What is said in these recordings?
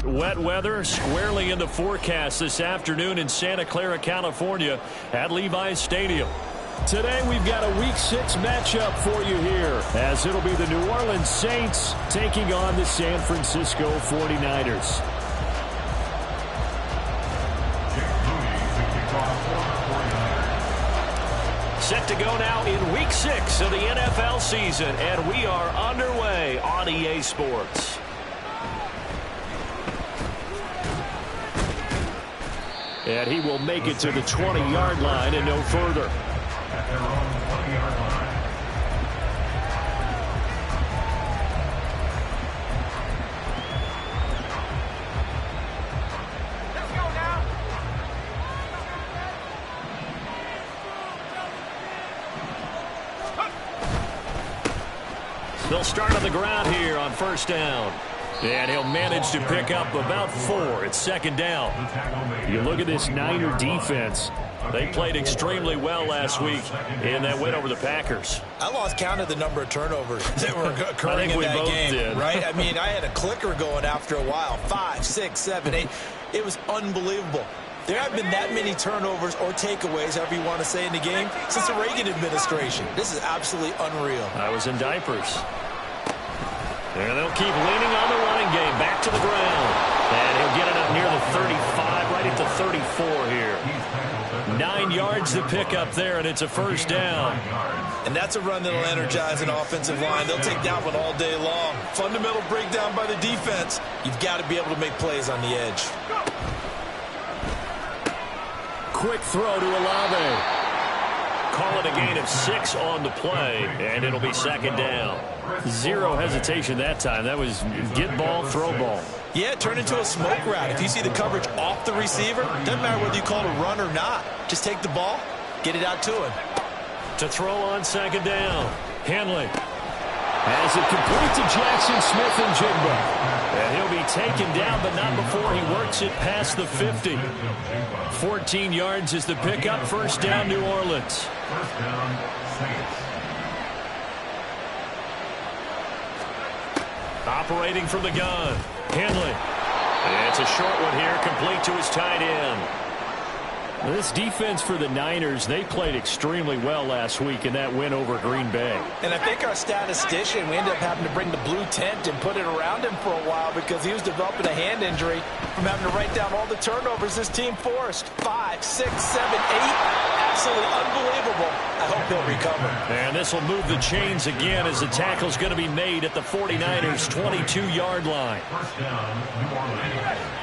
wet weather squarely in the forecast this afternoon in Santa Clara, California at Levi's Stadium. Today we've got a Week 6 matchup for you here, as it'll be the New Orleans Saints taking on the San Francisco 49ers. Set to go now in Week 6 of the NFL season, and we are underway on EA Sports. And he will make it to the 20-yard line and no further. At their own 20-yard line. Let's go now. They'll start on the ground here on first down. And he'll manage to pick up about 4 at second down. You look at this Niner defense. They played extremely well last week in that win over the Packers. I lost count of the number of turnovers that were occurring in that game. Did. Right? I mean, I had a clicker going after a while. 5, 6, 7, 8. It was unbelievable. There haven't been that many turnovers or takeaways, however you want to say, in the game since the Reagan administration. This is absolutely unreal. I was in diapers. And they'll keep leaning on the running game. Back to the ground. And he'll get it up near the 35, right at the 34 here. 9 yards to pick up there, and it's a first down. And that's a run that'll energize an offensive line. They'll take that one all day long. Fundamental breakdown by the defense. You've got to be able to make plays on the edge. Quick throw to Olave. Call it a gain of 6 on the play, and it'll be second down. Zero hesitation that time. That was get ball, throw ball. Yeah, it turned into a smoke route. If you see the coverage off the receiver, doesn't matter whether you call it a run or not. Just take the ball, get it out to him. To throw on second down. Henley has it complete to Jackson Smith and Jigba. And he'll be taken down, but not before he works it past the 50. 14 yards is the pickup. First down, New Orleans. First down, Saints. Operating from the gun. Henley. And it's a short one here, complete to his tight end. This defense for the Niners, they played extremely well last week in that win over Green Bay. And I think our statistician, we ended up having to bring the blue tent and put it around him for a while because he was developing a hand injury from having to write down all the turnovers this team forced. 5, 6, 7, 8. Absolutely unbelievable. I hope he'll recover. And this will move the chains again as the tackle's going to be made at the 49ers' 22-yard line. First down, New Orleans.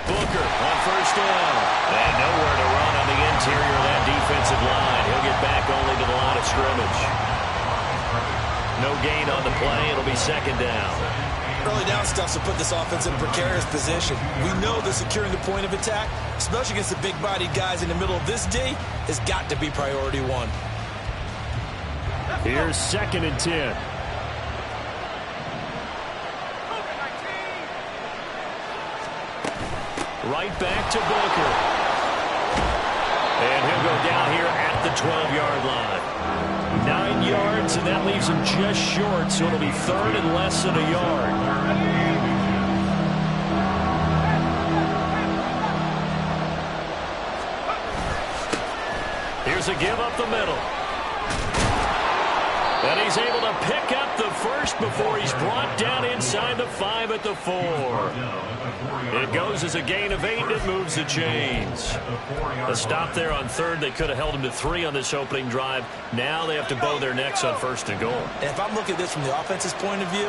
Booker on first down. And nowhere to run on the interior of that defensive line. He'll get back only to the line of scrimmage. No gain on the play. It'll be second down. Early down stuff to put this offense in a precarious position. We know that securing the point of attack, especially against the big-bodied guys in the middle of this D, has got to be priority 1. Here's second and 10. Right back to Booker. And he'll go down here at the 12-yard line. 9 yards, and that leaves him just short, so it'll be third and less than a yard. Here's a give up the middle. And he's able to pick up the first before he's brought down inside the 5 at the 4. It goes as a gain of 8, and it moves the chains. A stop there on third. They could have held him to 3 on this opening drive. Now they have to bow their necks on first and goal. And if I'm looking at this from the offense's point of view,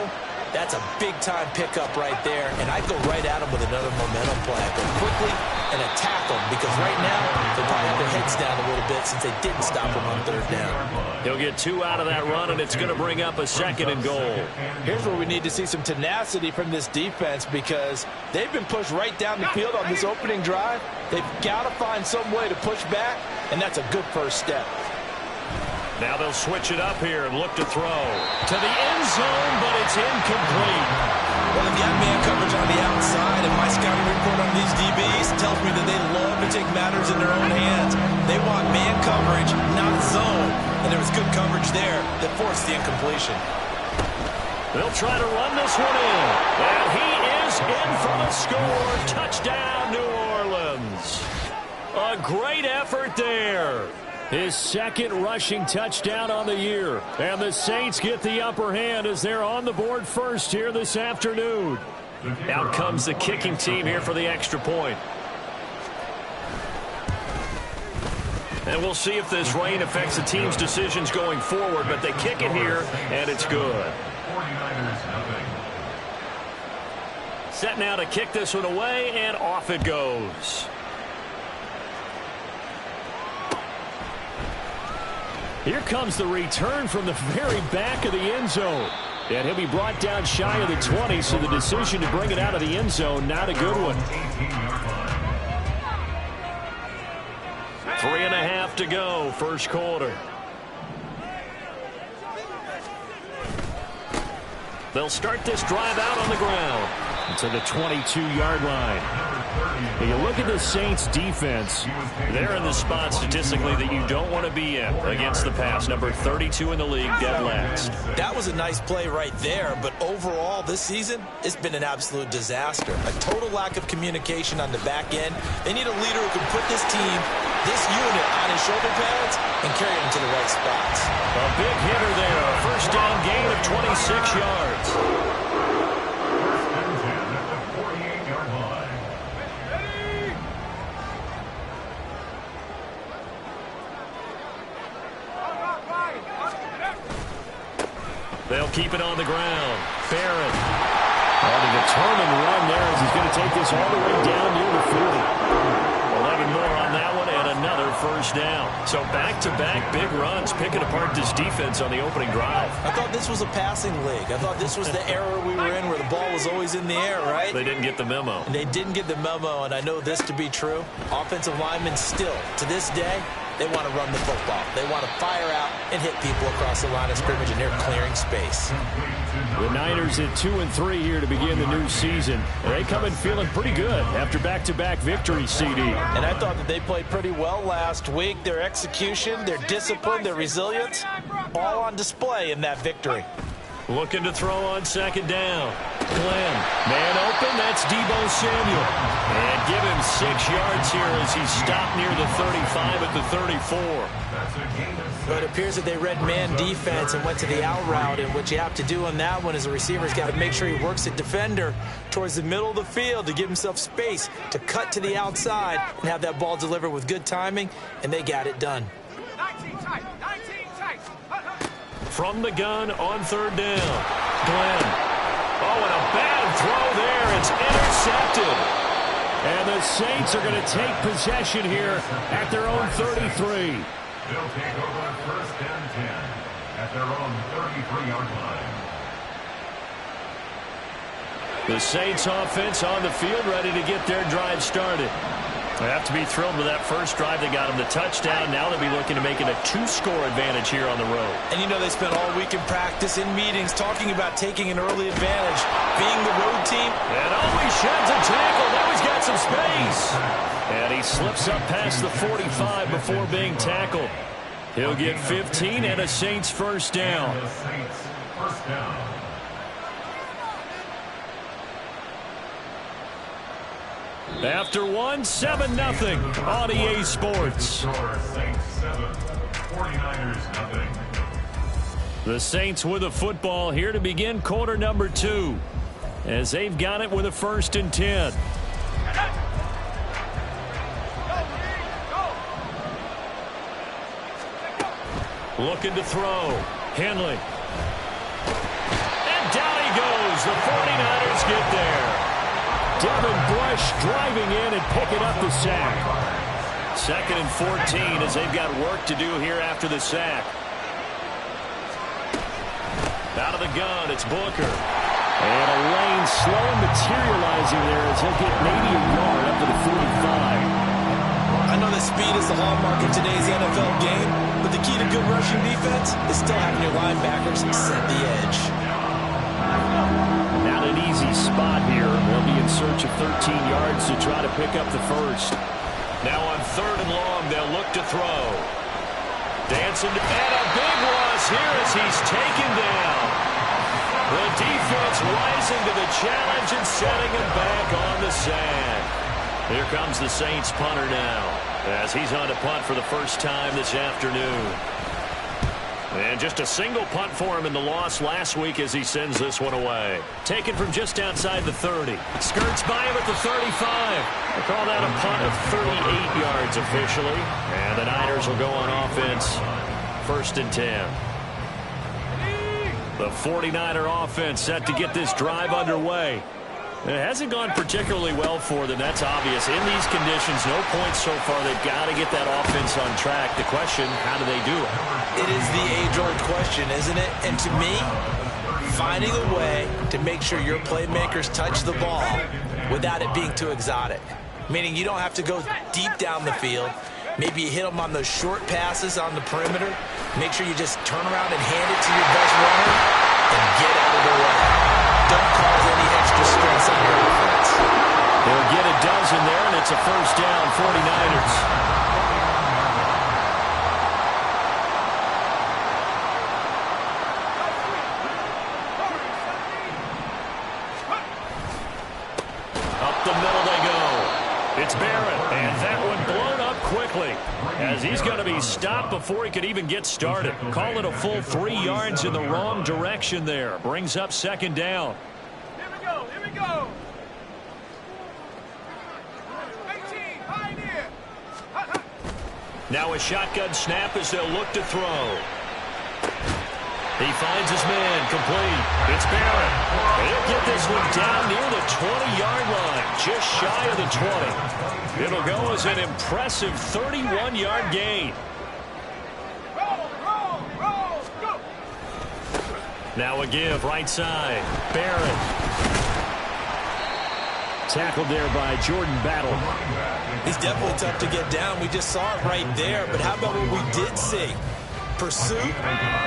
that's a big-time pickup right there. And I'd go right at him with another momentum play. I'd go quickly and attack them because right now they probably have their heads down a little bit since they didn't stop him on third down. He'll get 2 out of that run, and it's going to bring up a second and goal. Here's where we need to see some tenacity from this defense because they've been pushed right down the field on this opening drive. They've got to find some way to push back, and that's a good first step. Now they'll switch it up here and look to throw. To the end zone, but it's incomplete. Well, they've got man coverage on the outside, and my scouting report on these DBs tells me that they love to take matters in their own hands. They want man coverage, not zone. And there was good coverage there that forced the incompletion. They'll try to run this one in. And he is in for the score. Touchdown, New Orleans. A great effort there. His second rushing touchdown on the year. And the Saints get the upper hand as they're on the board first here this afternoon. Out comes the kicking team here for the extra point. And we'll see if this rain affects the team's decisions going forward, but they kick it here, and it's good. Set now to kick this one away, and off it goes. Here comes the return from the very back of the end zone. And he'll be brought down shy of the 20, so the decision to bring it out of the end zone, not a good one. 3.5 to go, first quarter. They'll start this drive out on the ground to the 22-yard line. When you look at the Saints defense, they're in the spot statistically that you don't want to be in against the pass. Number 32 in the league, dead last. That was a nice play right there, but overall this season, it's been an absolute disaster. A total lack of communication on the back end. They need a leader who can put this team, this unit, on his shoulder pads and carry them to the right spots. A big hitter there. A first down gain of 26 yards. They'll keep it on the ground. Barrett. On a determined run there as he's going to take this all the way down near the 40. 11 more on that one and another first down. So back-to-back big runs picking apart this defense on the opening drive. I thought this was a passing league. I thought this was the era we were in where the ball was always in the air, right? They didn't get the memo. And they didn't get the memo, and I know this to be true. Offensive linemen still, to this day, they want to run the football. They want to fire out and hit people across the line of scrimmage, and they're clearing space. The Niners at 2-3 here to begin the new season. They come in feeling pretty good after back-to-back victories, CD. And I thought that they played pretty well last week. Their execution, their discipline, their resilience, all on display in that victory. Looking to throw on second down. Glenn, man open, that's Deebo Samuel. And give him 6 yards here as he stopped near the 35 at the 34. But it appears that they read man defense and went to the out route, and what you have to do on that one is the receiver's got to make sure he works the defender towards the middle of the field to give himself space to cut to the outside and have that ball delivered with good timing, and they got it done. 19 tight. From the gun on third down. Glenn. Oh, and a bad throw there. It's intercepted. And the Saints are going to take possession here at their own 33. They'll take over first and 10 at their own 33-yard line. The Saints offense on the field ready to get their drive started. They have to be thrilled with that first drive. They got them the touchdown. Now they'll be looking to make it a 2-score advantage here on the road. And you know they spent all week in practice, in meetings, talking about taking an early advantage, being the road team. And he sheds a tackle. Now he's got some space. And he slips up past the 45 before being tackled. He'll get 15 and a Saints first down. The Saints first down. After 7-0 on EA Sports. Saints 7, 49ers nothing. The Saints with a football here to begin quarter number 2 as they've got it with a 1st and 10. Looking to throw. Henley. And down he goes. The 49ers get there. Devin Bush driving in and picking up the sack. 2nd and 14 as they've got work to do here after the sack. Out of the gun, it's Booker. And a lane slowly materializing there as he'll get maybe a yard up to the 45. I know that speed is the hallmark of today's NFL game, but the key to good rushing defense is still having your linebackers set the edge. Not an easy spot here. They'll be in search of 13 yards to try to pick up the first. Now on 3rd and long, they'll look to throw. Dancing, and a big loss here as he's taken down. The defense rising to the challenge and setting him back on the sand. Here comes the Saints punter now, as he's on to punt for the first time this afternoon. And just a single punt for him in the loss last week as he sends this one away. Taken from just outside the 30. Skirts by him at the 35. They call that a punt of 38 yards officially. And the Niners will go on offense. 1st and 10. The 49er offense set to get this drive underway. It hasn't gone particularly well for them. That's obvious. In these conditions, no points so far. They've got to get that offense on track. The question, how do they do it? It is the age-old question, isn't it? And to me, finding a way to make sure your playmakers touch the ball without it being too exotic. Meaning you don't have to go deep down the field. Maybe you hit them on those short passes on the perimeter. Make sure you just turn around and hand it to your best runner and get out of the way. Don't cause any extra stress on your offense. They'll get a dozen there, and it's a first down, 49ers. Up the middle they go. It's Barrett, and that one blown up quickly as he's going to be stopped before he could even get started. Call it a full 3 yards in the wrong direction there. Brings up 2nd down. Here we go, here we go. 18, pioneer. Now a shotgun snap as they'll look to throw. He finds his man, complete. It's Barrett. He'll get this one down near the 20-yard line, just shy of the 20. It'll go as an impressive 31-yard gain. Roll, go. Now a give, right side. Barrett. Tackled there by Jordan Battle. He's definitely tough to get down. We just saw it right there, but how about what we did see? Pursuit,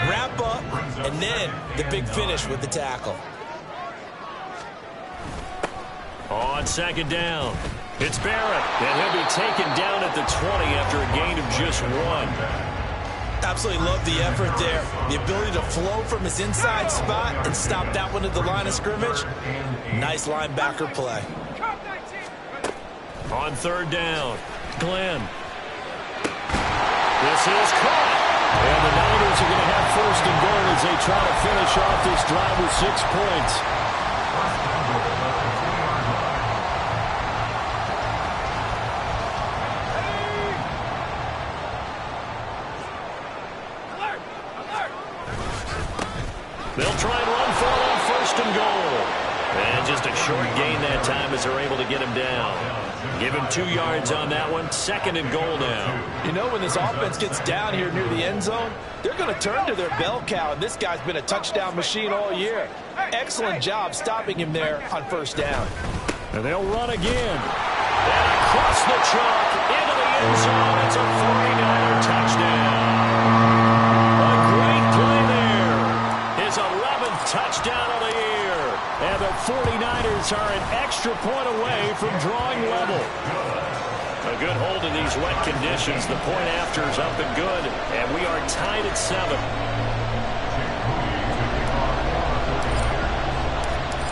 wrap up, and then the big finish with the tackle. On 2nd down, it's Barrett, and he'll be taken down at the 20 after a gain of just 1. Absolutely love the effort there. The ability to flow from his inside spot and stop that one at the line of scrimmage. Nice linebacker play. On 3rd down, Glenn. This is caught. And the Niners are going to have 1st and goal as they try to finish off this drive with 6 points. They'll try and run for it on 1st and goal. And just a short gain that time as they're able to get him down. Give him 2 yards on that one. 2nd and goal now. You know, when this offense gets down here near the end zone, they're going to turn to their bell cow, and this guy's been a touchdown machine all year. Excellent job stopping him there on 1st down. And they'll run again. And across the chalk into the end zone. It's a 49er touchdown. A great play there. His 11th touchdown of the year. And the 49ers are an extra point away from drawing level. A good hold in these wet conditions. The point after is up and good. And we are tied at 7.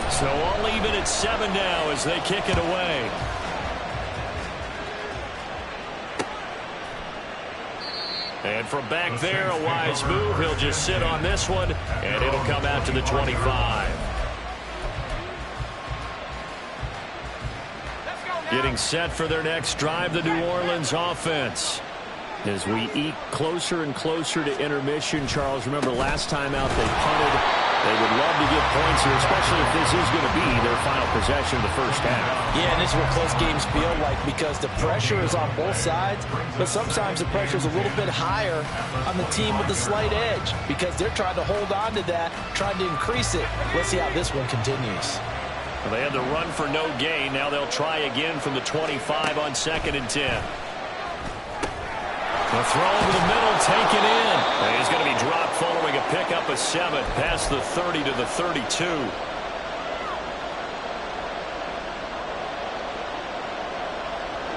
So all even at 7 now as they kick it away. And from back there, a wise move. He'll just sit on this one, and it'll come out to the 25. Getting set for their next drive, the New Orleans offense. As we eke closer and closer to intermission, Charles, remember last time out they punted. They would love to get points here, especially if this is going to be their final possession of the first half. Yeah, and this is what close games feel like because the pressure is on both sides, but sometimes the pressure is a little bit higher on the team with the slight edge because they're trying to hold on to that, trying to increase it. Let's see how this one continues. Well, they had the run for no gain. Now they'll try again from the 25 on 2nd and 10. The throw over the middle, taken in. And he's going to be dropped following a pickup of 7 past the 30 to the 32.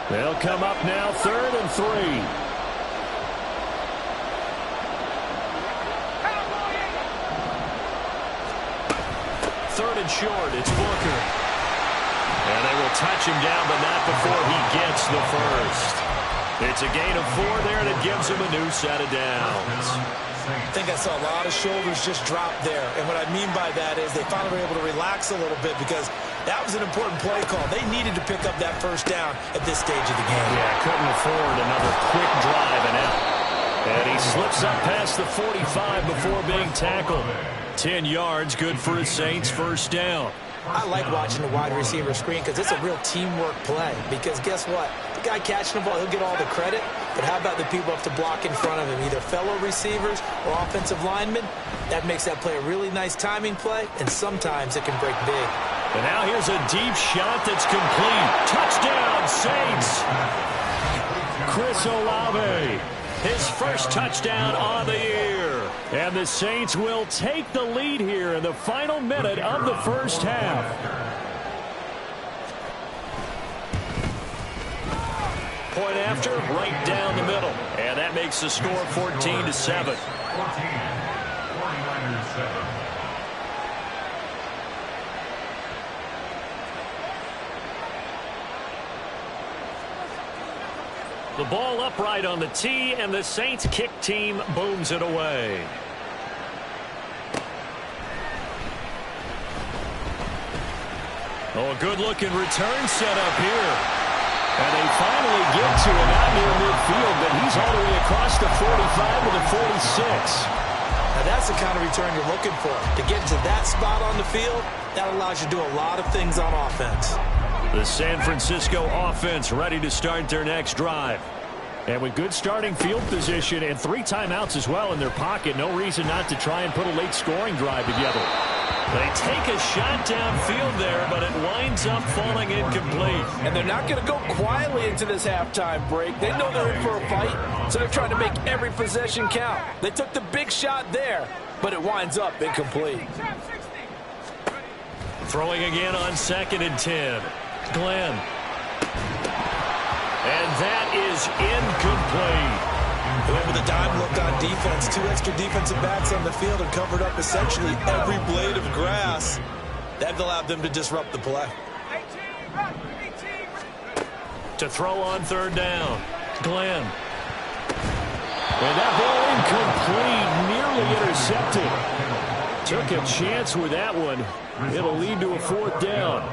They'll come up now 3rd and 3. Third and short, it's Booker. And they will touch him down, but not before he gets the first. It's a gain of 4 there that gives him a new set of downs. I think I saw a lot of shoulders just drop there. And what I mean by that is they finally were able to relax a little bit because that was an important play call. They needed to pick up that first down at this stage of the game. Yeah, couldn't afford another quick drive and out. And he slips up past the 45 before being tackled. 10 yards, good for his Saints first down. I like watching the wide receiver screen because it's a real teamwork play. Because guess what? The guy catching the ball, he'll get all the credit. But how about the people up to block in front of him, either fellow receivers or offensive linemen? That makes that play a really nice timing play, and sometimes it can break big. And now here's a deep shot that's complete. Touchdown, Saints! Chris Olave, his first touchdown on the year. And the Saints will take the lead here in the final minute of the first half. Point after, right down the middle. And that makes the score 14-7. 49ers 7. The ball upright on the tee, and the Saints kick team booms it away. Oh, a good-looking return set up here. And they finally get to him out near midfield, but he's all the way across the 45 to the 46. Now that's the kind of return you're looking for. To get to that spot on the field, that allows you to do a lot of things on offense. The San Francisco offense ready to start their next drive. And with good starting field position and 3 timeouts as well in their pocket, no reason not to try and put a late scoring drive together. They take a shot downfield there, but it winds up falling incomplete. And they're not going to go quietly into this halftime break. They know they're in for a fight, so they're trying to make every possession count. They took the big shot there, but it winds up incomplete. Throwing again on 2nd and 10. Glenn. And that is incomplete. Went with a dime look on defense. 2 extra defensive backs on the field and covered up essentially every blade of grass. That allowed them to disrupt the play. To throw on 3rd down. Glenn. And that ball incomplete, nearly intercepted. Took a chance with that one. It'll lead to a 4th down.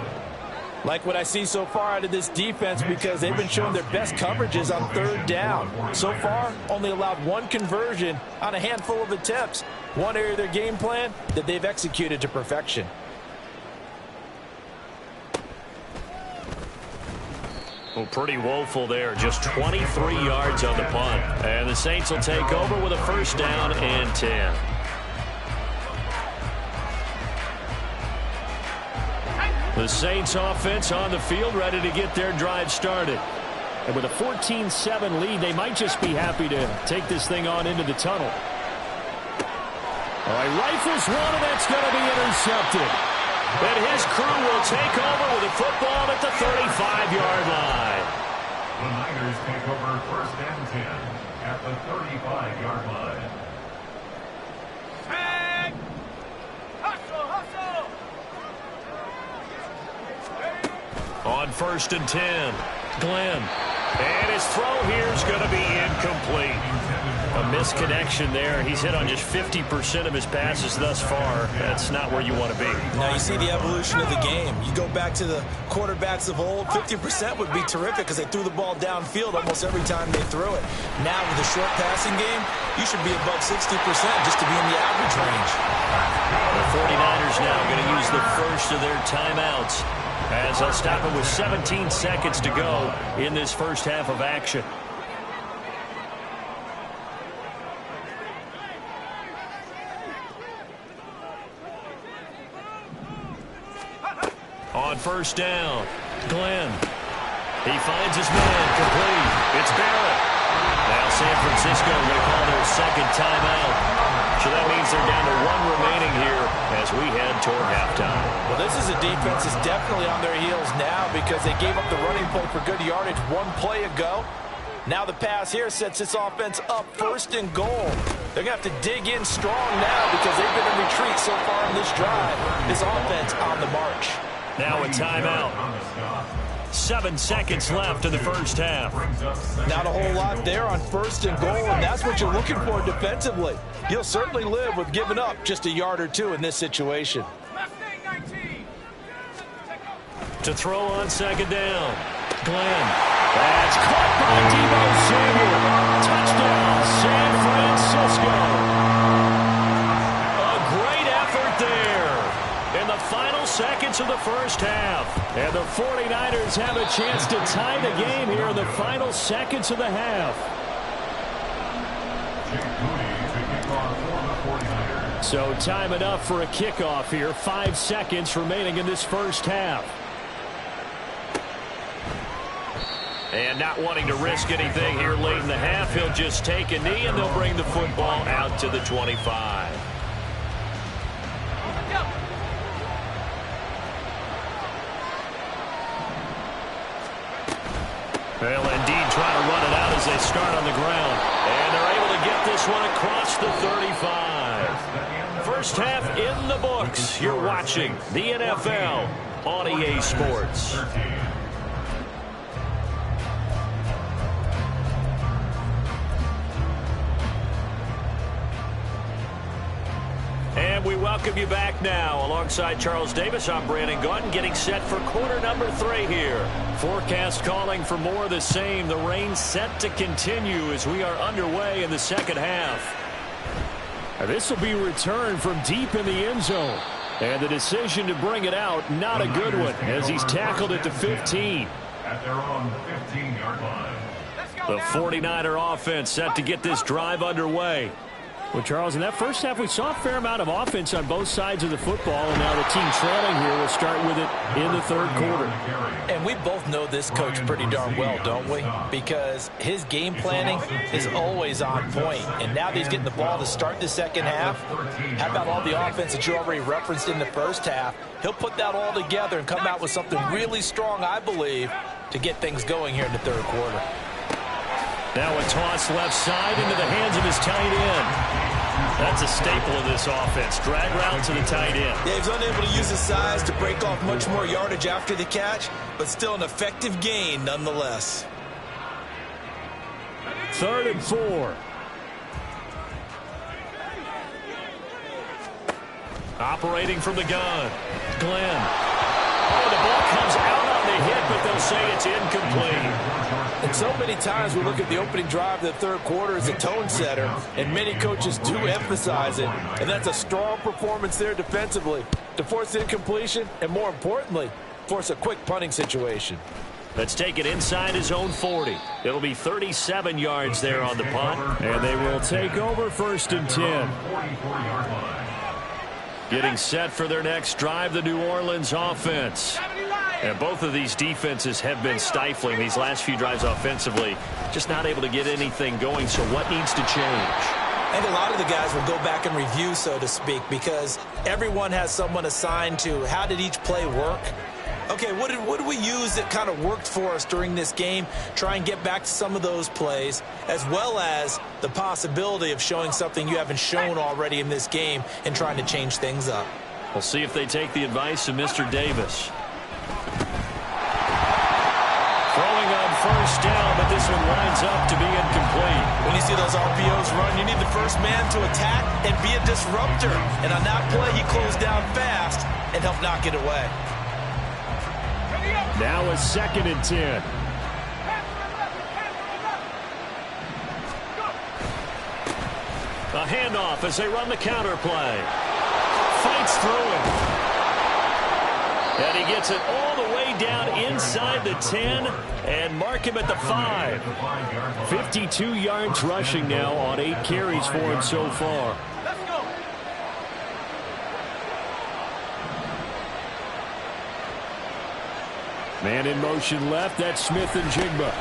Like what I see so far out of this defense because they've been showing their best coverages on 3rd down. So far, only allowed 1 conversion on a handful of attempts. One area of their game plan that they've executed to perfection. Well, pretty woeful there. Just 23 yards on the punt. And the Saints will take over with a first down and 10. The Saints offense on the field ready to get their drive started. And with a 14-7 lead, they might just be happy to take this thing on into the tunnel. All right, rifles one, and that's going to be intercepted. And his crew will take over with a football at the 35-yard line. The Niners take over 1st and 10 at the 35-yard line. Tag! Hustle, hustle! On 1st and 10, Glenn. And his throw here is going to be incomplete. A misconnection there. He's hit on just 50% of his passes thus far. That's not where you want to be. Now you see the evolution of the game. You go back to the quarterbacks of old, 50% would be terrific because they threw the ball downfield almost every time they threw it. Now with the short passing game, you should be above 60% just to be in the average range. The 49ers now going to use the first of their timeouts as they'll stop it with 17 seconds to go in this first half of action. On 1st down, Glenn. He finds his man complete. It's Barrett. Now San Francisco will call their second timeout. So that means they're down to one remaining here as we head toward halftime. Well, this is a defense that's definitely on their heels now because they gave up the running play for good yardage one play ago. Now the pass here sets this offense up first and goal. They're going to have to dig in strong now because they've been in retreat so far in this drive. This offense on the march. Now a timeout. 7 seconds left in the first half. Not a whole lot there on first and goal, and that's what you're looking for defensively. You'll certainly live with giving up just a yard or two in this situation. To throw on second down. Glenn. That's caught by Deebo Samuel. Touchdown, San Francisco. A great effort there in the final seconds of the first half. And the 49ers have a chance to tie the game here in the final seconds of the half. So time enough for a kickoff here. 5 seconds remaining in this first half. And not wanting to risk anything here late in the half, he'll just take a knee and they'll bring the football out to the 25. Well, indeed, trying to run it out as they start on the ground. And they're able to get this one across the 35. First half in the books. You're watching the NFL on EA Sports. And we welcome you back now. Alongside Charles Davis, I'm Brandon Gaudin, getting set for quarter number 3 here. Forecast calling for more of the same. The rain set to continue as we are underway in the second half. This will be returned from deep in the end zone. And the decision to bring it out, not a good one, as he's tackled at the 15. At their own 15-yard line. The 49er offense set to get this drive underway. Well, Charles, in that first half, we saw a fair amount of offense on both sides of the football, and now the team trailing here will start with it in the third quarter. And we both know this coach pretty darn well, don't we? Because his game planning is always on point. And now that he's getting the ball to start the second half, how about all the offense that you already referenced in the first half? He'll put that all together and come out with something really strong, I believe, to get things going here in the third quarter. Now a toss left side into the hands of his tight end. That's a staple of this offense. Drag route to the tight end. Yeah, he's unable to use his size to break off much more yardage after the catch, but still an effective gain nonetheless. 3rd and 4. Operating from the gun. Glenn. Oh, the ball comes out on the hit, but they'll say it's incomplete. And so many times we look at the opening drive of the third quarter as a tone setter, and many coaches do emphasize it, and that's a strong performance there defensively to force incompletion and, more importantly, force a quick punting situation. Let's take it inside his own 40. It'll be 37 yards there on the punt, and they will take over 1st and 10. Getting set for their next drive, the New Orleans offense. And both of these defenses have been stifling these last few drives offensively. Just not able to get anything going, so what needs to change? I think a lot of the guys will go back and review, so to speak, because everyone has someone assigned to how did each play work. Okay, what did we use that kind of worked for us during this game? Try and get back to some of those plays, as well as the possibility of showing something you haven't shown already in this game and trying to change things up. We'll see if they take the advice of Mr. Davis. Throwing on 1st down, but this one winds up to be incomplete. When you see those RPOs run, you need the first man to attack and be a disruptor. And on that play, he closed down fast and helped knock it away. Now a 2nd and 10. A handoff as they run the counter play. Fights through it. And he gets it all the way down inside the 10 and mark him at the 5. 52 yards rushing now on 8 carries for him so far. Man in motion left, that's Smith and Jigba.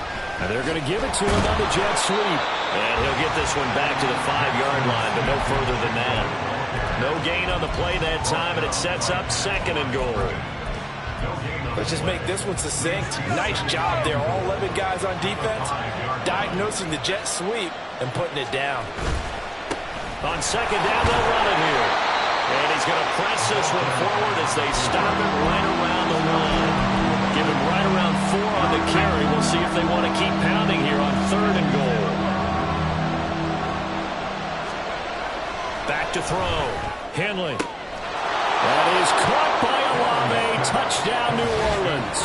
And they're going to give it to him on the jet sweep. And he'll get this one back to the 5-yard line, but no further than that. No gain on the play that time, and it sets up 2nd and goal. Let's just make this one succinct. Nice job there. All 11 guys on defense, diagnosing the jet sweep and putting it down. On 2nd down, they'll run it here. And he's going to press this one forward as they stop him right around the line. Give him right around 4 on the carry. We'll see if they want to keep pounding here on 3rd and goal. Back to throw. Henley. That is caught by Olave. Touchdown, New Orleans.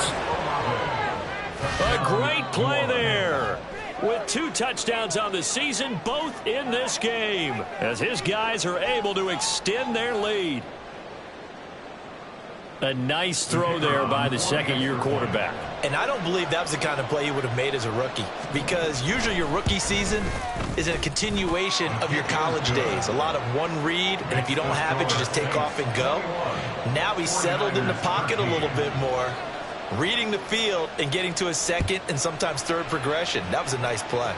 A great play there. With 2 touchdowns on the season, both in this game, as his guys are able to extend their lead. A nice throw there by the 2nd-year quarterback. And I don't believe that was the kind of play he would have made as a rookie, because usually your rookie season is a continuation of your college days. A lot of one read, and if you don't have it, you just take off and go. Now he's settled in the pocket a little bit more, reading the field and getting to his 2nd and sometimes 3rd progression. That was a nice play.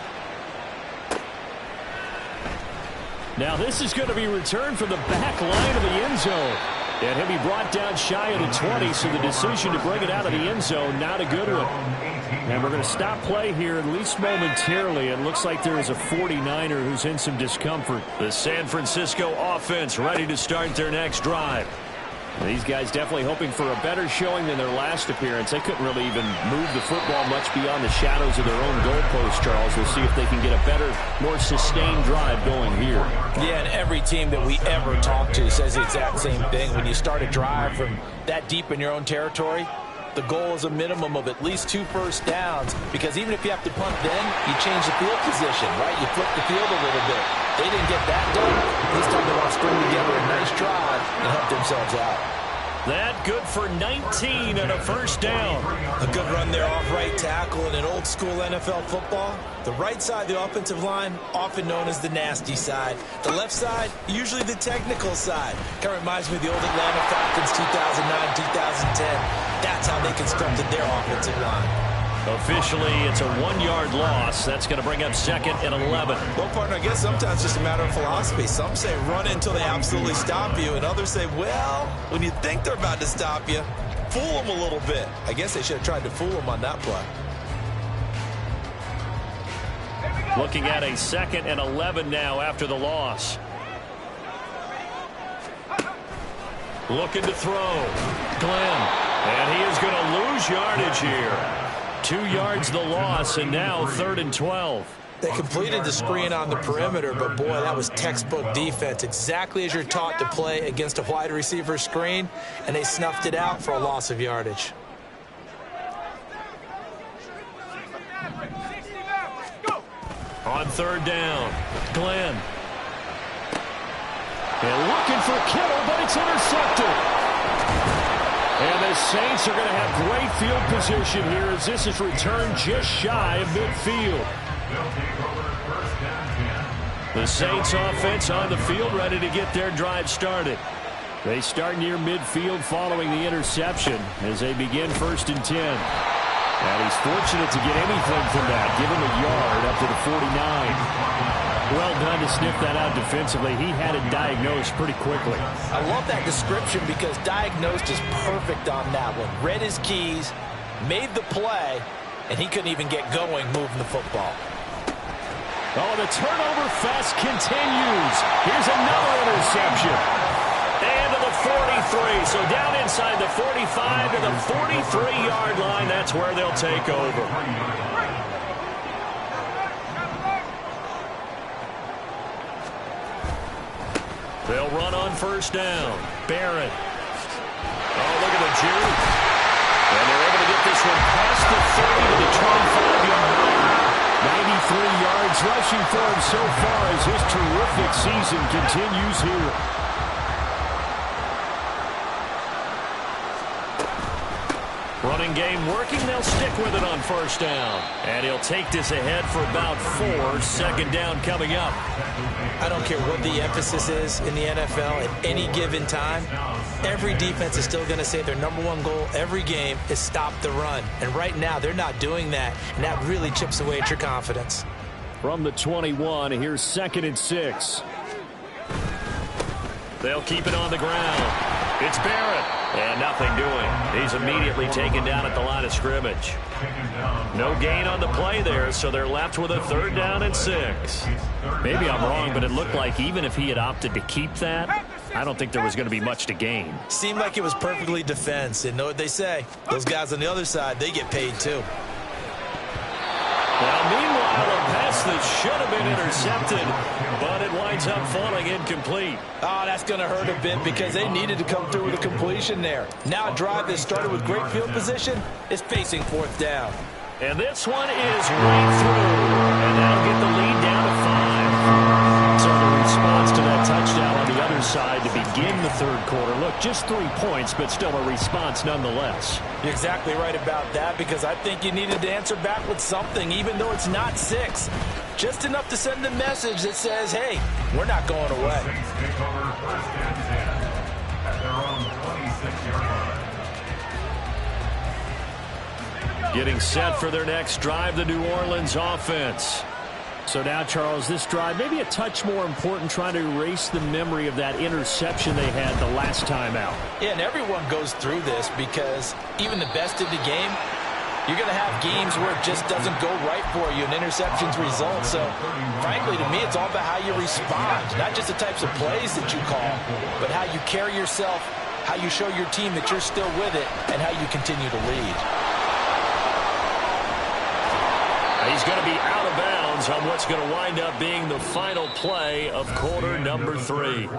Now this is going to be returned from the back line of the end zone. And he'll be brought down shy of the 20, so the decision to bring it out of the end zone, not a good one. And we're going to stop play here, at least momentarily. It looks like there is a 49er who's in some discomfort. The San Francisco offense ready to start their next drive. These guys definitely hoping for a better showing than their last appearance. They couldn't really even move the football much beyond the shadows of their own goalpost, Charles. We'll see if they can get a better, more sustained drive going here. Yeah, and every team that we ever talk to says the exact same thing. When you start a drive from that deep in your own territory, the goal is a minimum of at least 2 first downs, because even if you have to punt then, you change the field position, right? You flip the field a little bit. They didn't get that done. This time they want to string together a nice drive and help themselves out. That good for 19 and a first down. A good run there off right tackle in an old school NFL football. The right side of the offensive line, often known as the nasty side. The left side, usually the technical side. Kind of reminds me of the old Atlanta Falcons 2009, 2010. That's how they constructed their offensive line. Officially, it's a 1-yard loss. That's going to bring up 2nd and 11. Well, partner, I guess sometimes it's just a matter of philosophy. Some say run until they absolutely stop you, and others say, well, when you think they're about to stop you, fool them a little bit. I guess they should have tried to fool them on that play. Looking at a 2nd and 11 now after the loss. Looking to throw. Glenn. And he is going to lose yardage here. 2 yards the loss, and now 3rd and 12. They completed the screen on the perimeter, but boy, that was textbook defense. Exactly as you're taught to play against a wide receiver screen, and they snuffed it out for a loss of yardage. On 3rd down, Glenn. And looking for Kittle, but it's intercepted. And the Saints are going to have great field position here as this is returned just shy of midfield. The Saints offense on the field ready to get their drive started. They start near midfield following the interception as they begin 1st and 10. And he's fortunate to get anything from that. Give him a yard up to the 49. Well done to sniff that out defensively. He had it diagnosed pretty quickly. I love that description because diagnosed is perfect on that one. Read his keys, made the play, and he couldn't even get going moving the football. Oh, the turnover fest continues. Here's another interception. And to the 43. So down inside the 45 to the 43-yard line. That's where they'll take over. They'll run on 1st down. Barrett. Oh, look at the juke. And they're able to get this one past the 30 to the 25-yard line. 93 yards rushing for him so far as his terrific season continues here. Running game working. They'll stick with it on 1st down. And he'll take this ahead for about 4. 2nd down coming up. I don't care what the emphasis is in the NFL at any given time. Every defense is still going to say their #1 goal every game is stop the run. And right now, they're not doing that. And that really chips away at your confidence. from the 21. Here's 2nd and 6. They'll keep it on the ground. It's Barrett. And nothing doing. He's immediately taken down at the line of scrimmage. No gain on the play there, so they're left with a 3rd down and 6. Maybe I'm wrong, but it looked like even if he had opted to keep that, I don't think there was going to be much to gain. Seemed like it was perfectly defense. And know what they say? Those guys on the other side, they get paid too. Now, meanwhile, a pass that should have been intercepted, but it winds up falling incomplete. Oh, that's going to hurt a bit because they needed to come through with a completion there. Now a drive that started with great field position is facing 4th down. And this one is right through. And that'll get the lead down to 5. So the response to that touchdown on the other side to begin the 3rd quarter. Look, just 3 points, but still a response nonetheless. You're exactly right about that because I think you needed to answer back with something, even though it's not 6. Just enough to send a message that says, hey, we're not going away. Getting set for their next drive, the New Orleans offense. So now, Charles, this drive maybe a touch more important, trying to erase the memory of that interception they had the last time out. Yeah, and everyone goes through this because even the best in the game, you're going to have games where it just doesn't go right for you and interceptions result. So, frankly, to me, it's all about how you respond, not just the types of plays that you call, but how you carry yourself, how you show your team that you're still with it, and how you continue to lead. He's going to be out of bounds on what's going to wind up being the final play of quarter number 3.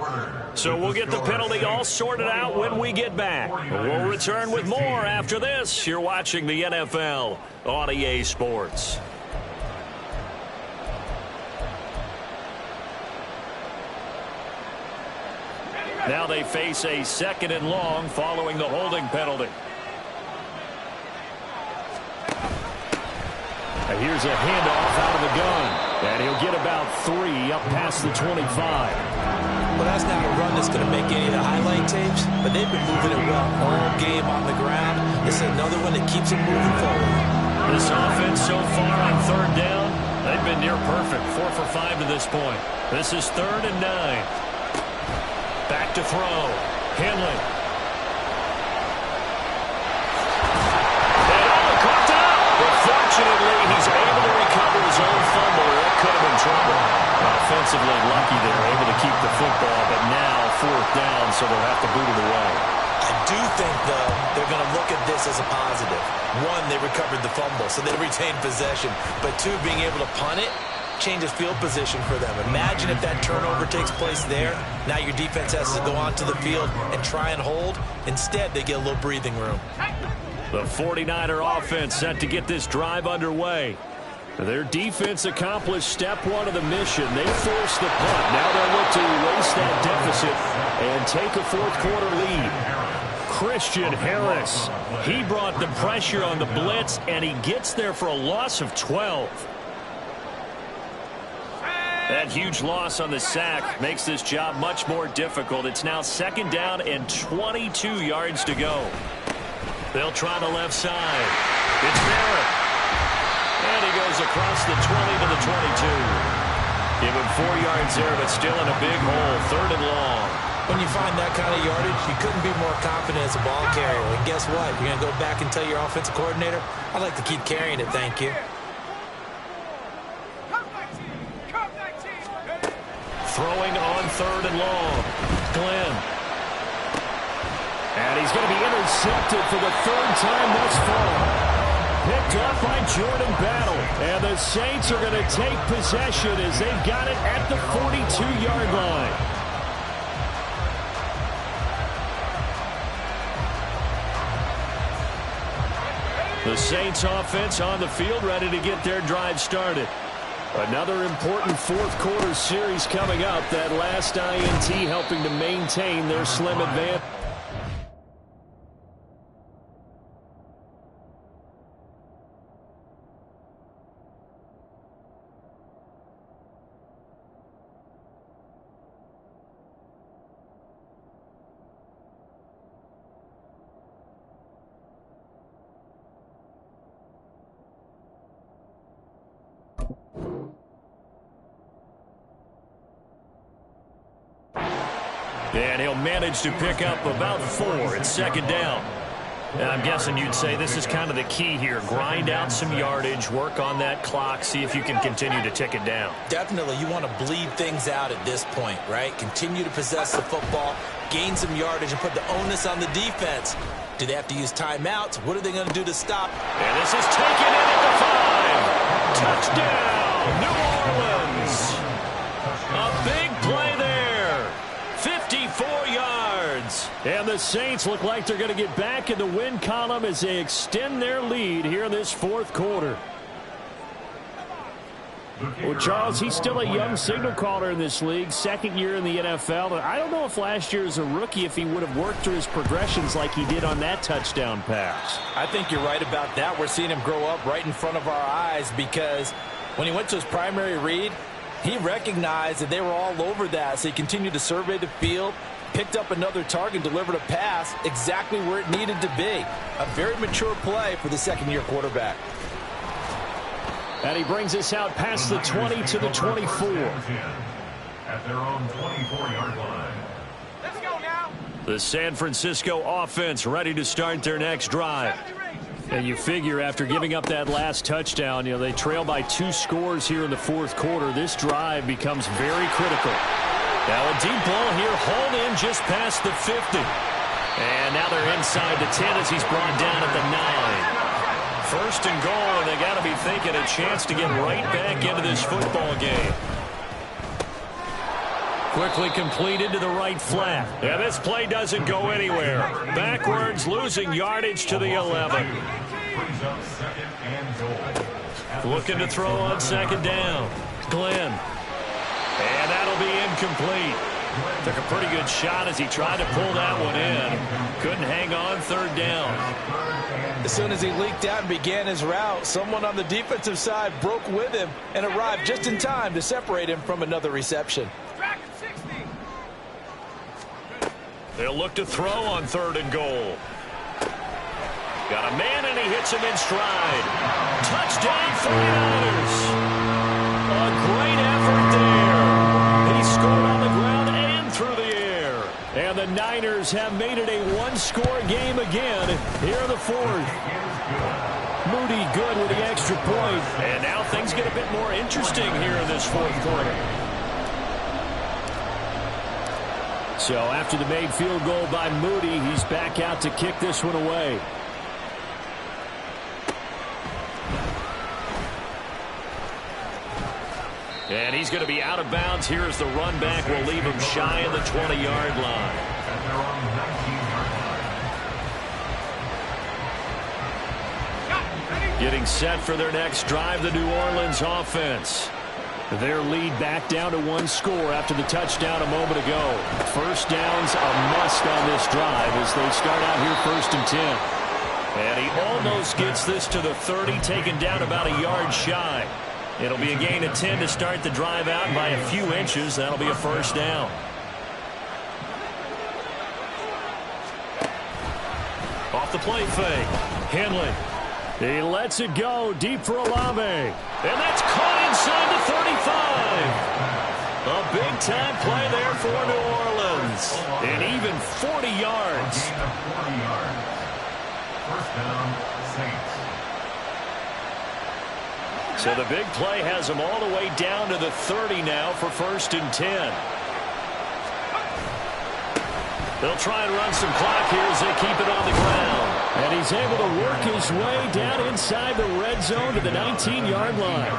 So we'll get the penalty all sorted out when we get back. We'll return with more after this. You're watching the NFL on EA Sports. Now they face a 2nd and long following the holding penalty. And here's a handoff out of the gun. And he'll get about 3 up past the 25. Well, that's not a run that's going to make any of the highlight tapes, but they've been moving it well all game on the ground. This is another one that keeps them moving forward. This offense so far on 3rd down, they've been near perfect. 4 for 5 to this point. This is 3rd and 9. Back to throw. Henley. Fortunately, he's able to recover his own fumble. That could have been trouble. Offensively lucky there, able to keep the football, but now 4th down, so they'll have to boot it away. I do think, though, they're going to look at this as a positive. 1, they recovered the fumble, so they retained possession. But 2, being able to punt it changes field position for them. Imagine if that turnover takes place there. Now your defense has to go onto the field and try and hold. Instead, they get a little breathing room. The 49er offense set to get this drive underway. Their defense accomplished step 1 of the mission. They forced the punt. Now they'll look to erase that deficit and take a 4th quarter lead. Christian Harris, he brought the pressure on the blitz, and he gets there for a loss of 12. That huge loss on the sack makes this job much more difficult. It's now 2nd down and 22 yards to go. They'll try the left side. It's Barrett. And he goes across the 20 to the 22. Give him 4 yards there, but still in a big hole. 3rd and long. When you find that kind of yardage, you couldn't be more confident as a ball carrier. And guess what? You're going to go back and tell your offensive coordinator, I'd like to keep carrying it, thank you. Throwing on 3rd and long. Glenn. And he's going to be intercepted for the 3rd time thus far. Picked up by Jordan Battle. And the Saints are going to take possession as they've got it at the 42-yard line. The Saints offense on the field ready to get their drive started. Another important 4th quarter series coming up. That last INT helping to maintain their slim advantage. And he'll manage to pick up about 4. It's second down. And I'm guessing you'd say this is kind of the key here. Grind out some yardage, work on that clock, see if you can continue to tick it down. Definitely, you want to bleed things out at this point, right? Continue to possess the football, gain some yardage, and put the onus on the defense. Do they have to use timeouts? What are they going to do to stop? And this is taken in at the 5. Touchdown, New Orleans. A big play there. 54 yards. And the Saints look like they're going to get back in the win column as they extend their lead here in this fourth quarter. Well, Charles, he's still a young signal caller in this league, second year in the NFL. I don't know if last year as a rookie if he would have worked through his progressions like he did on that touchdown pass. I think you're right about that. We're seeing him grow up right in front of our eyes because when he went to his primary read, he recognized that they were all over that, so he continued to survey the field, picked up another target, delivered a pass exactly where it needed to be. A very mature play for the second-year quarterback. And he brings us out past the 20 to the 24. At their own 24-yard line. Let's go now. The San Francisco offense ready to start their next drive. And you figure after giving up that last touchdown, they trail by 2 scores here in the fourth quarter. This drive becomes very critical. Now a deep ball here, hauled in just past the 50. And now they're inside the 10 as he's brought down at the 9. First and goal, and they got to be thinking a chance to get right back into this football game. Quickly completed to the right flat. Yeah, this play doesn't go anywhere. Backwards, losing yardage to the 11. Looking to throw on second down. Glenn. And that'll be incomplete. Took a pretty good shot as he tried to pull that one in. Couldn't hang on, third down. As soon as he leaked out and began his route, someone on the defensive side broke with him and arrived just in time to separate him from another reception. They'll look to throw on third and goal. Got a man, and he hits him in stride. Touchdown, 49ers. A great effort there. He scored on the ground and through the air. And the Niners have made it a one-score game again here in the fourth. Moody good with the extra point. And now things get a bit more interesting here in this fourth quarter. So after the made field goal by Moody, he's back out to kick this one away. And he's going to be out of bounds here as the run back will leave him shy of the 20-yard line. Getting set for their next drive, the New Orleans offense. Their lead back down to 1 score after the touchdown a moment ago. First down's a must on this drive as they start out here first and 10. And he almost gets this to the 30, taken down about a yard shy. It'll be a gain of 10 to start the drive out by a few inches. That'll be a first down. Off the play fake. Henley. He lets it go deep for Olave. And that's caught inside the 35. A big-time play there for New Orleans. And even 40 yards. First down, Saints. So the big play has them all the way down to the 30 now for first and 10. They'll try and run some clock here as they keep it on the ground. And he's able to work his way down inside the red zone to the 19-yard line.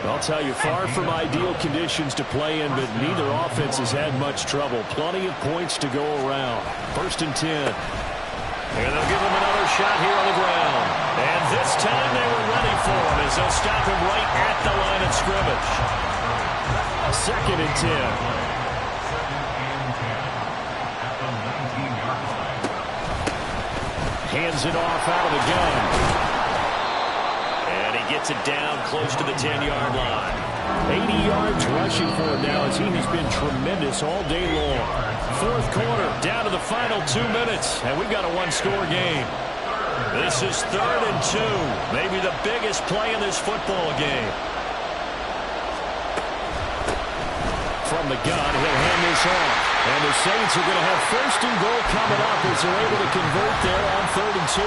I'll tell you, far from ideal conditions to play in, but neither offense has had much trouble. Plenty of points to go around. First and 10. And they'll give him another shot here on the ground. And this time they were ready for him as they'll stop him right at the line of scrimmage. Second and 10. Hands it off out of the gun. And he gets it down close to the 10-yard line. 80 yards rushing for him now as he has been tremendous all day long. Fourth quarter, down to the final 2 minutes, and we've got a one-score game. This is third and 2, maybe the biggest play in this football game. From the gun, he'll hand this off. And the Saints are going to have first and goal coming up as they're able to convert there on 3rd and 2.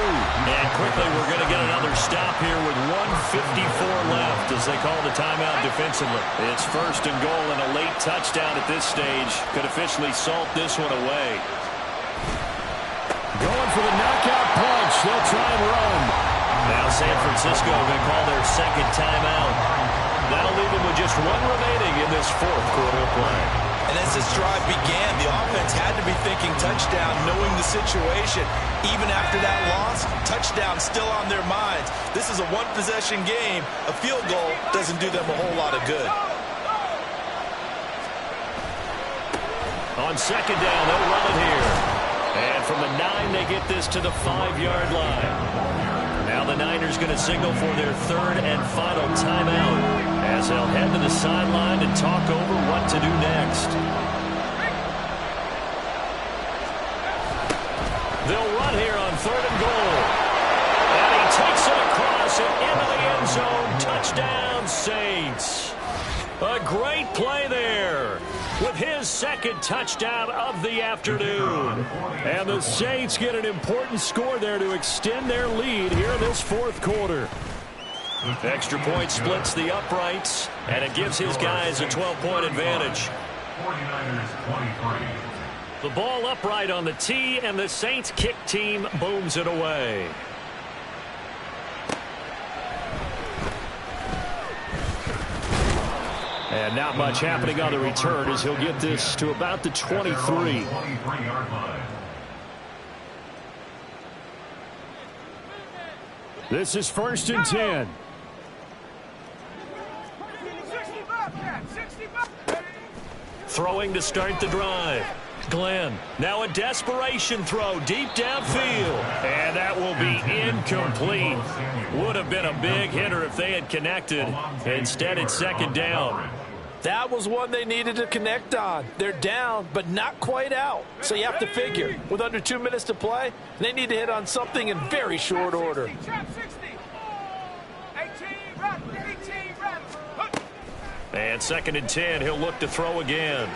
And quickly, we're going to get another stop here with 1:54 left as they call the timeout defensively. It's first and goal, and a late touchdown at this stage could officially salt this one away. Going for the knockout punch. They'll try and run. Now San Francisco going to call their second timeout. That'll leave them with just one remaining in this 4th quarter of play. And as this drive began, the offense had to be thinking touchdown, knowing the situation. Even after that loss, touchdown still on their minds. This is a one-possession game. A field goal doesn't do them a whole lot of good. On 2nd down, they'll run it here. And from the 9, they get this to the 5-yard line. Now the Niners going to signal for their 3rd and final timeout as they'll head to the sideline and talk over what to do next. They'll run here on 3rd and goal. And he takes it across and into the end zone. Touchdown, Saints. A great play there with his 2nd touchdown of the afternoon. And the Saints get an important score there to extend their lead here in this 4th quarter. Extra point splits the uprights, and it gives his guys a 12-point advantage. 49ers 23. The ball upright on the tee, and the Saints kick team booms it away. And not much happening on the return as he'll get this to about the 23. This is 1st and 10. Throwing to start the drive. Glenn, now a desperation throw deep downfield. And that will be incomplete. Would have been a big hitter if they had connected. Instead, it's 2nd down. That was one they needed to connect on. They're down, but not quite out. So you have to figure, with under 2 minutes to play, they need to hit on something in very short order. And 2nd and 10, he'll look to throw again.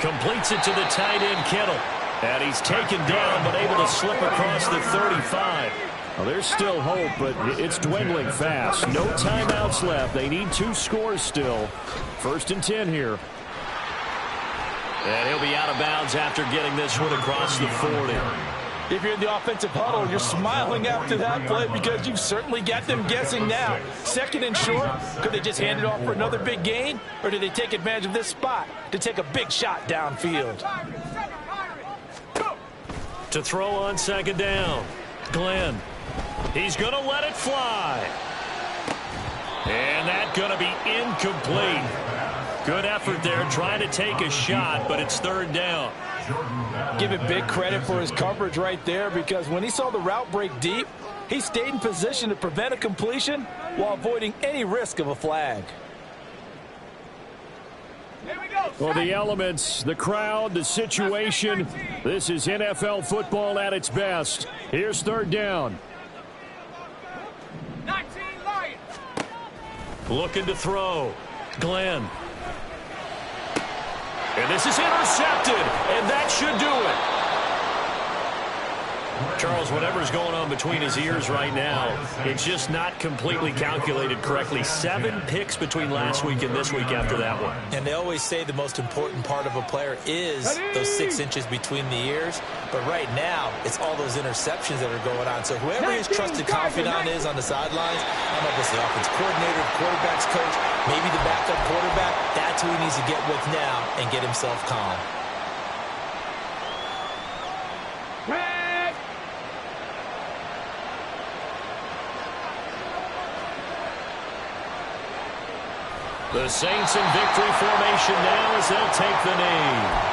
Completes it to the tight end, Kittle. And he's taken down, but able to slip across the 35. Well, there's still hope, but it's dwindling fast. No timeouts left. They need 2 scores still. 1st and 10 here. And he'll be out of bounds after getting this one across the 40. If you're in the offensive huddle, you're smiling after that play because you've certainly got them guessing now. 2nd and short, could they just hand it off for another big gain? Or do they take advantage of this spot to take a big shot downfield? To throw on 2nd down. Glenn. He's going to let it fly. And that's going to be incomplete. Good effort there trying to take a shot, but it's 3rd down. Give it big credit for his coverage right there because when he saw the route break deep, he stayed in position to prevent a completion while avoiding any risk of a flag. Well, the elements, the crowd, the situation, this is NFL football at its best. Here's 3rd down. Looking to throw. Glenn. And this is intercepted, and that should do it. Charles, whatever's going on between his ears right now, it's just not completely calculated correctly. 7 picks between last week and this week after that one. And they always say the most important part of a player is those 6 inches between the ears. But right now, it's all those interceptions that are going on. So whoever his trusted confidant is on the sidelines, I don't know if it's the offense coordinator, the quarterback's coach, maybe the backup quarterback, that's who he needs to get with now and get himself calm. The Saints in victory formation now as they'll take the knee.